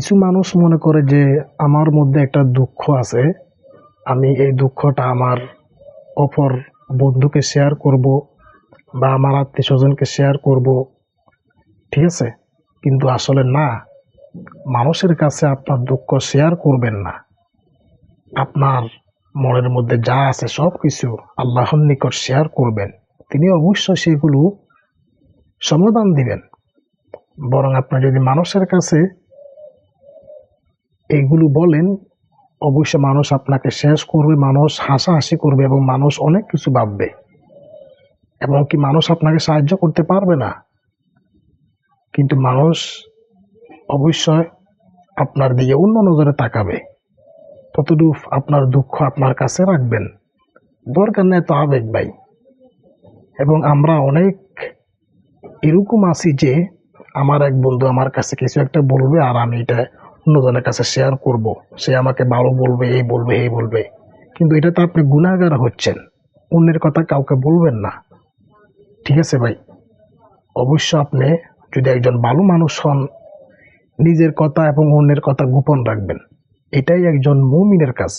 কিছু মানুষ মনে করে যে আমার মধ্যে একটা দুঃখ আছে, আমি এই দুঃখটা আমার অপর বন্ধুকে শেয়ার করব বা আমার আত্মীয় স্বজনকে শেয়ার করব, ঠিক আছে? কিন্তু আসলে না, মানুষের কাছে আপনার দুঃখ শেয়ার করবেন না। আপনার মনের মধ্যে যা আছে সব কিছু আল্লাহর নিকট শেয়ার করবেন। তিনি অবশ্যই সেগুলো সমাধান দিবেন। বরং আপনি যদি মানুষের কাছে এগুলো বলেন, অবশ্যই মানুষ আপনাকে শেষ করবে, মানুষ হাসাহাসি করবে এবং মানুষ অনেক কিছু ভাববে, এবং কি মানুষ আপনাকে সাহায্য করতে পারবে না। কিন্তু মানুষ অবশ্যই আপনার দিকে অন্য নজরে তাকাবে। ততটুকু আপনার দুঃখ আপনার কাছে রাখবেন, দরকার নেই তো আবেগ ভাই। এবং আমরা অনেক এরকম আছি যে আমার এক বন্ধু আমার কাছে কিছু একটা বলবে আর আমি এটা অন্যজনের কাছে শেয়ার করব, সে আমাকে ভালো বলবে, এই বলবে, এই বলবে, কিন্তু এটাতে আপনি গুনাহগার হচ্ছেন। অন্যের কথা কাউকে বলবেন না, ঠিক আছে ভাই? অবশ্য আপনি যদি একজন ভালো মানুষ হন, নিজের কথা এবং অন্যের কথা গোপন রাখবেন। এটাই একজন মুমিনের কাজ।